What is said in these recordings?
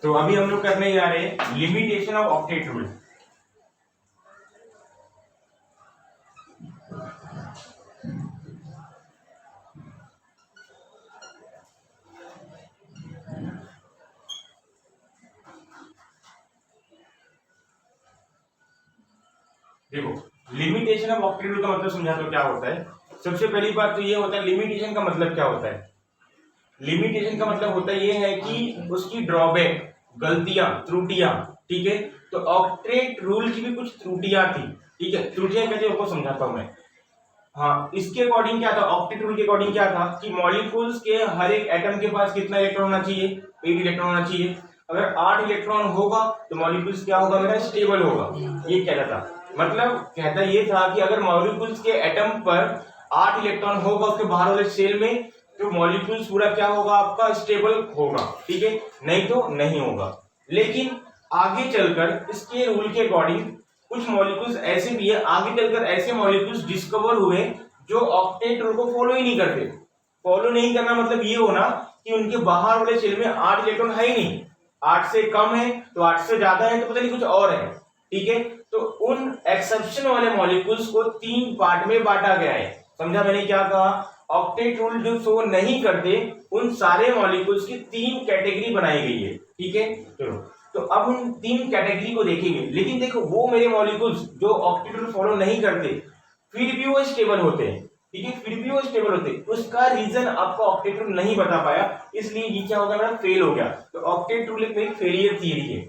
तो अभी हम लोग करने जा रहे हैं लिमिटेशन ऑफ ऑक्टेट रूल। देखो, लिमिटेशन ऑफ ऑक्टेट रूल का मतलब समझा तो क्या होता है। सबसे पहली बात तो ये होता है लिमिटेशन का मतलब क्या होता है। लिमिटेशन का मतलब होता है ये है कि उसकी ड्रॉबैक, गलतियां, त्रुटियां, ठीक है। तो ऑक्टेट रूल की भी कुछ त्रुटियां थी, ठीक है। त्रुटियां कैसे आपको समझाता हूं मैं। हाँ, इसके अकॉर्डिंग क्या था, ऑक्टेट रूल के अकॉर्डिंग क्या था कि मॉलिक्यूल्स के हर एक एटम के पास कितना इलेक्ट्रॉन होना चाहिए, 8 इलेक्ट्रॉन होना चाहिए। अगर 8 इलेक्ट्रॉन होगा तो मॉलिक्यूल्स क्या होगा मेरा, स्टेबल होगा। ये कहता था, मतलब कहता ये था कि अगर मॉलिक्यूल्स के एटम पर 8 इलेक्ट्रॉन होगा उसके बाहर वाले सेल में, तो मॉलिक्यूल्स पूरा क्या होगा आपका, स्टेबल होगा, ठीक है। नहीं तो नहीं होगा। लेकिन आगे चलकर इसके रूल के अकॉर्डिंग कुछ मॉलिक्यूल्स ऐसे भी है, आगे चलकर ऐसे मॉलिक्यूल्स डिस्कवर हुए जो ऑक्टेट रूल को फॉलो ही नहीं करते। फॉलो नहीं करना मतलब ये होना कि उनके बाहर वाले सेल में 8 इलेक्ट्रॉन है ही नहीं, 8 से कम है तो 8 से ज्यादा है तो पता नहीं कुछ और है, ठीक है। तो उन एक्सेप्शन वाले मॉलिक्यूल्स को 3 पार्ट में बांटा गया है। समझा मैंने क्या कहा, ऑक्टेट रूल जो शो नहीं करते उन सारे मॉलिक्यूल्स की 3 कैटेगरी बनाई गई है, ठीक है। चलो, तो अब उन 3 कैटेगरी को देखेंगे। लेकिन देखो, वो मेरे मॉलिक्यूल्स जो ऑक्टेट रूल फॉलो नहीं करते फिर भी वो स्टेबल होते हैं, ठीक है, फिर भी वो स्टेबल होते हैं। उसका रीजन आपको ऑक्टेट रूल नहीं बता पाया, इसलिए ये क्या हो गया मेरा, फेल हो गया। तो ऑक्टेट रूल एक मेरी फेलियर थियरी है,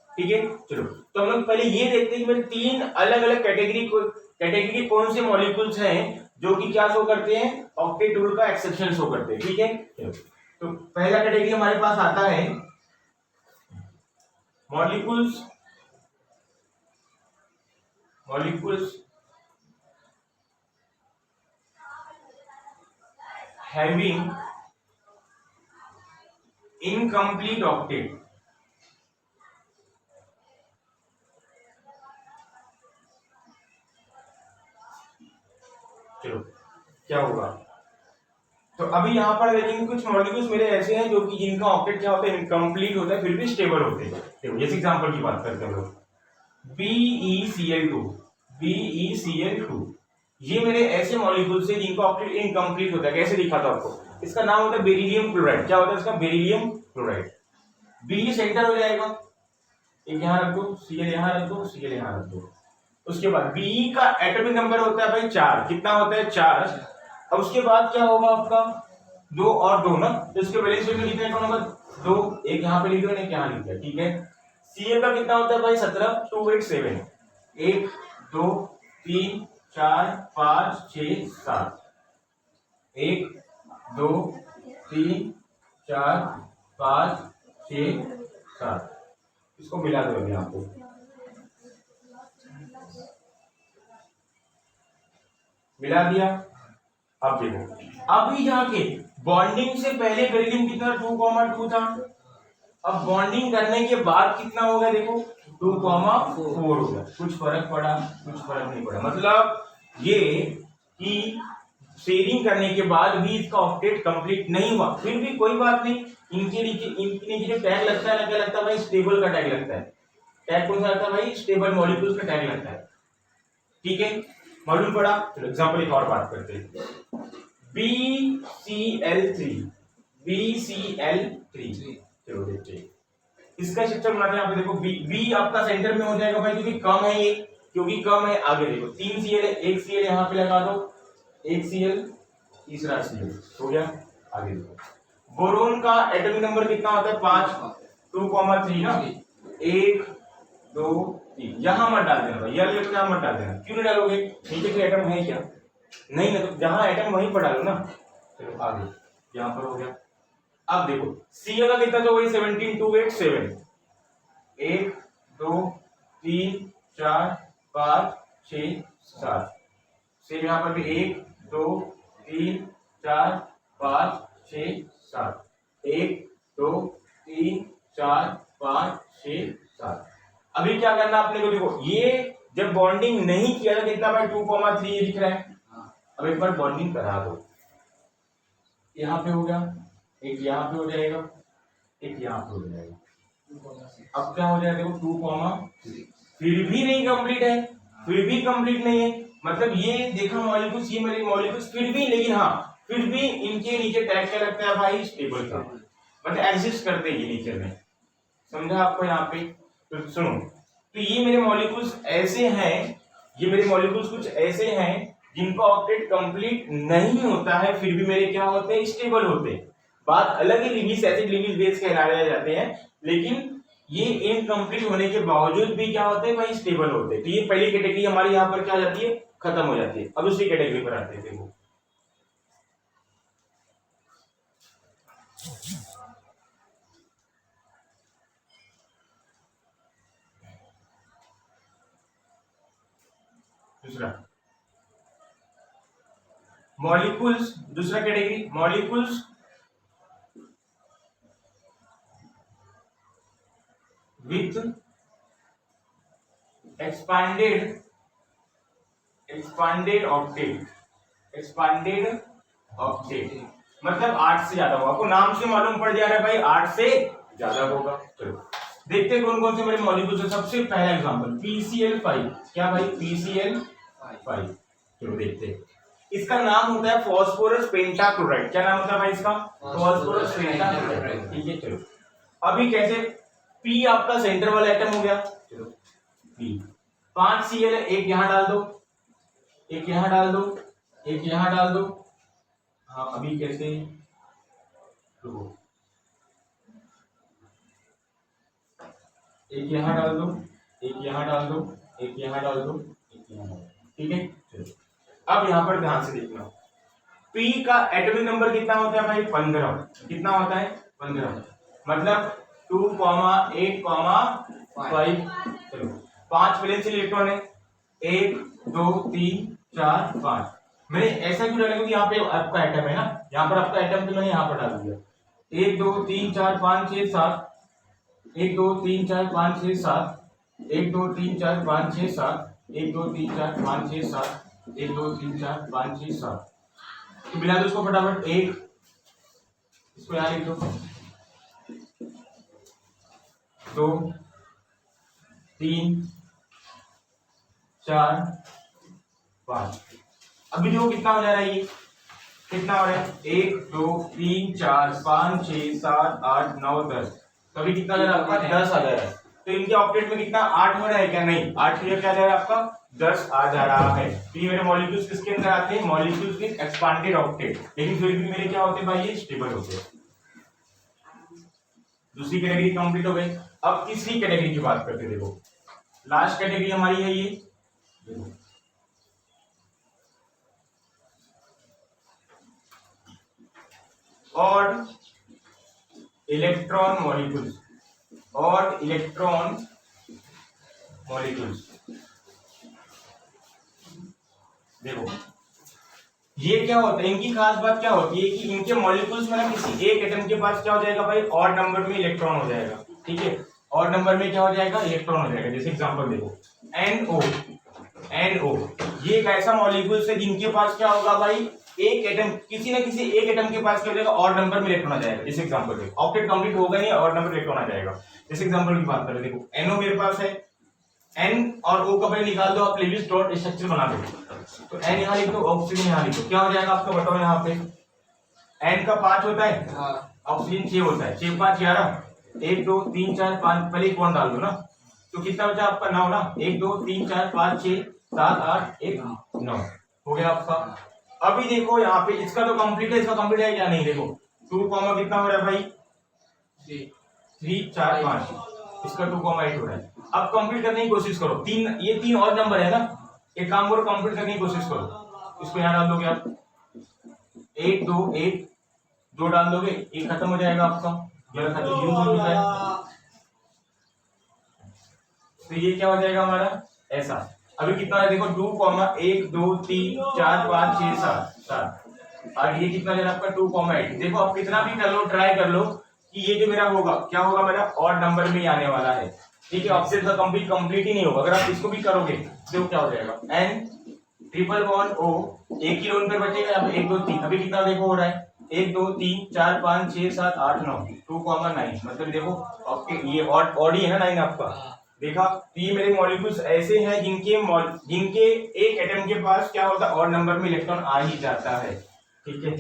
ठीक है। चलो, तो हम लोग पहले ये देखते हैं कि मेरे 3 अलग अलग कैटेगरी कौन से मॉलिक्यूल्स हैं जो कि क्या शो करते हैं, ऑक्टेट रूल का एक्सेप्शन शो करते हैं, ठीक है। तो पहला कैटेगरी हमारे पास आता है मॉलिक्यूल्स having incomplete octet। चलो, क्या होगा, तो अभी यहां पर देखेंगे कुछ मॉलिक्यूल्स मेरे ऐसे हैं जो कि जिनका ऑक्टेट क्या होता है, इनकम्प्लीट होता है फिर भी स्टेबल होते हैं। देखो, जैसे एग्जांपल की बात करते हैं हम लोग, BeCl2 ये मेरे ऐसे मॉलिक्यूल्स हैं जिनका ऑक्टेट इनकम्प्लीट होता है। कैसे दिखा था आपको, इसका नाम होता है बेरिलियम क्लोराइड। क्या होता है इसका, बेरिलियम क्लोराइड। बी सेंटर हो जाएगा, एक यहां रख दो, Cl यहां रख दो, Cl यहां रख दो। उसके बाद Be का एटॉमिक नंबर होता है भाई 4। कितना होता है, 4। अब उसके बाद क्या होगा आपका, 2 और 2 ना, तो इसके वैलेंस में कितने इलेक्ट्रॉन होगा, 2। एक यहां पे लिख दो, एक यहां लिख दिया, ठीक है। Cl का कितना होता है भाई, 17, 2 8 7, 1 2 3 4 5 6 7, 1 2 3 4 5 6 7। इसको मिला दो अभी आपको, मिला दिया। अब देखो, अभी जाके बॉन्डिंग से पहले बेरिलियम कितना 2,2 था। अब बॉन्डिंग करने के बाद कितना हो गया, देखो 2,4 हो गया। कुछ फर्क पड़ा, कुछ फर्क नहीं पड़ा। मतलब ये कि शेयरिंग करने के बाद भी इसका ऑक्टेट कंप्लीट नहीं हुआ, फिर भी कोई बात नहीं। इनके नीचे जो टैग लगता है ना, क्या लगता है भाई, स्टेबल का टैग लगता है। टैग कौन सा लगता है भाई, स्टेबल मॉलिक्यूल्स का टैग लगता है, ठीक है। मालूम पड़ा। चलो एग्जांपल एक और बात करते हैं, BCl3। चलो देखते हैं इसका स्ट्रक्चर बनाते हैं। यहाँ पे देखो, बी आपका सेंटर में हो जाएगा भाई, क्योंकि कम है ये, क्योंकि कम है। आगे देखो 3 Cl है, एक Cl यहाँ पे लगा दो, एक Cl, तीसरा Cl हो गया। आगे देखो, बोरोन का एटॉमिक नंबर कितना होता है, 5, 2,3 ना, 1 2 3। यहां मत डाल देना भाई, यहां मत डाल देना। क्यों नहीं डालोगे, नीचे कोई एटम है क्या, नहीं ना, तो जहां एटम वहीं पर डालो ना। चलो आगे, यहां पर हो गया। अब देखो Cl का कितना, तो वही 17 2 8 7, 1 2 3 4 5 6 7। सेम यहां पर भी 1 2 3 4 5 6 7, 1 2 3 4 5 6 7। अभी क्या करना आपने को, देखो ये जब बॉन्डिंग नहीं किया था कितना भाई, 2,3 ये दिख रहा है। अब एक बार बॉन्डिंग करा दो, यहां पे हो गया, एक यहाँ पे हो जाएगा, एक यहाँ पे हो जाएगा। अब क्या हो जाएगा देखो 2, फिर भी नहीं कंप्लीट है, फिर भी कंप्लीट नहीं है, मतलब ये देखा मॉलिक्यूल्स, ये मेरे मॉलिक्यूल्स फिर भी, लेकिन हाँ फिर भी इनके नीचे टैग क्या लगता है भाई, स्टेबल का, मतलब एग्जिस्ट करते हैं ये नेचर में। समझा आपको यहाँ पे? तो सुनो, तो ये मेरे मॉलिक्यूल्स ऐसे हैं, ये मेरे मॉलिक्यूल्स कुछ ऐसे हैं जिनका ऑक्टेट कंप्लीट नहीं होता है, फिर भी मेरे क्या होते हैं, स्टेबल होते हैं। बात अलग है, लिविस एसिड लिविस बेस कहलाए जाते हैं, लेकिन ये इनकम्प्लीट होने के बावजूद भी क्या होते हैं भाई, स्टेबल होते हैं। तो ये पहली कैटेगरी हमारी यहाँ पर क्या हो जाती है, खत्म हो जाती है। अब दूसरी कैटेगरी पर आते हैं। वो दूसरा मॉलिक्यूल्स, दूसरा category molecules with expanded octet, मतलब 8 से ज्यादा होगा। आपको नाम से मालूम पड़ जा रहा है भाई 8 से ज्यादा होगा। चलो देखते हैं कौन कौन से मेरे मॉलिक्यूल्स है। सबसे पहला एग्जांपल PCl5, क्या भाई PCl5, चलो देखते हैं। इसका नाम होता है फास्फोरस पेंटाक्लोराइड। क्या नाम होता है भाई इसका, फास्फोरस पेंटाक्लोराइड। ठीक है, चलो अभी कैसे, P आपका सेंटर वाला एटम हो गया, चलो P 5 Cl है, एक यहां डाल दो, एक यहां डाल दो, एक यहां डाल दो। हाँ अभी कैसे, रुको, एक यहां डाल दो, एक यहां डाल दो, एक यहां डाल दो, एक यहां डाल दो। ठीक है, चलो अब यहां पर ध्यान से देखना, P का एटॉमिक नंबर कितना होता है भाई, 15। कितना होता है, 15, मतलब 2,8,5। चलो 5 वैलेंसी इलेक्ट्रॉन है, 1 2 3 4 5। मैंने ऐसा क्यों डाला, क्योंकि यहाँ पे आपका एटम है ना, यहाँ पर आपका एटम तो मैंने यहाँ पर डाल दिया। 1 2 3 4 5 6 7, 1 2 3 4 5 6 7, 1 2 3 4 5 6 7, 1 2 3 4 5 6 7, 1 2 3 4 5 6 7। तो मिला दो उसको फटाफट, 1, इसको यहाँ लिख दो, 2 3 4 5। अभी देखो कितना हो जा रहा है, ये कितना हो रहा है, 1 2 3 4 5 6 7 8 9 10। तो अभी कितना जा रहा है आपका, 10 आ जा रहा है। तो इनके ऑक्टेट में कितना, 8 हो रहा है क्या, नहीं, 8 क्या जा रहा है आपका, 10 आ जा रहा है। तो ये मेरे मॉलिक्यूल्स किसके अंदर आते हैं, मॉलिक्यूल्स विद एक्सपांडेड ऑक्टेट, लेकिन फिर भी मेरे क्या होते हैं भाई, ये स्टेबल होते हैं। दूसरी कैटेगरी कंप्लीट हो गई। अब तीसरी कैटेगरी की बात करते हैं। देखो लास्ट कैटेगरी हमारी है ये, odd electron molecules, odd electron molecules. देखो ये क्या होता है, इनकी खास बात क्या होती है कि इनके मॉलिक्यूल्स में ना किसी एक एटम के पास क्या हो जाएगा भाई, ऑड नंबर में इलेक्ट्रॉन हो जाएगा। ठीक है, ऑड नंबर में क्या हो जाएगा, इलेक्ट्रॉन हो जाएगा। जैसे एग्जांपल देखो NO, ये एक ऐसा मॉलिक्यूल्स है जिनके पास क्या होगा भाई, एक एटम, किसी ना किसी एक एटम के पास क्या हो जाएगा, ऑड नंबर में इलेक्ट्रॉन आ जाएगा। जैसे एग्जांपल देखो, ऑक्टेट कंप्लीट होगा नहीं, ऑड नंबर इलेक्ट्रॉन आ जाएगा। जैसे एग्जांपल की बात करें, देखो NO मेरे पास है, N और O का भाई निकाल दो, आप लेविस डॉट स्ट्रक्चर बना दो। तो N यहाँ लिख दो, ऑक्सीजन यहाँ लिख दो, क्या हो जाएगा आपका, बताओ यहाँ पे। N का 5 होता है, ऑक्सीजन 6 होता है, 6 5 11, 1 2 3 4 5, पहले एक 1 डाल दो ना, तो कितना बचा आपका, 9 ना, 1 2 3 4 5 6 7 8 1 9 हो गया आपका। अभी देखो यहाँ पे इसका तो कंप्लीट है, इसका कंप्लीट है क्या, नहीं, देखो 2 कॉमा कितना हो रहा है भाई, 3 4 5, इसका 2,8 हो रहा है। अब कंप्लीट करने की कोशिश करो, ये तीन और नंबर है ना, एक काम करो कंप्लीट करने की कोशिश करो, इसको यहाँ डाल दोगे आप, 1 2 1 2 डाल दोगे, एक खत्म हो जाएगा आपका, ये खत्म यूज हो चुका है। तो ये क्या हो जाएगा हमारा, ऐसा। अभी कितना है देखो, 2 1 2 3 4 5 6 7 और ये कितना है आपका 2,8। देखो आप कितना भी कर लो, ट्राई कर लो कि ये जो मेरा होगा, क्या होगा मेरा, ऑड नंबर में ही आने वाला है। ठीक है, ऑक्सीजन का कंप्लीट ही नहीं होगा। अगर आप इसको भी करोगे तो क्या हो जाएगा, N ट्रिपल बॉन्ड O, एक ही लोन पर बचेगा, यहाँ पे 1 2 3। अभी कितना देखो हो रहा है, 1 2 3 4 5 6 7 8 9 2,9 मतलब देखो ओके ये ऑड ही है ना 9 आपका देखा। तो ये मेरे मॉलिक्यूल्स ऐसे हैं जिनके एक एटम के पास क्या होता है ऑड नंबर में इलेक्ट्रॉन आ ही जाता है। ठीक है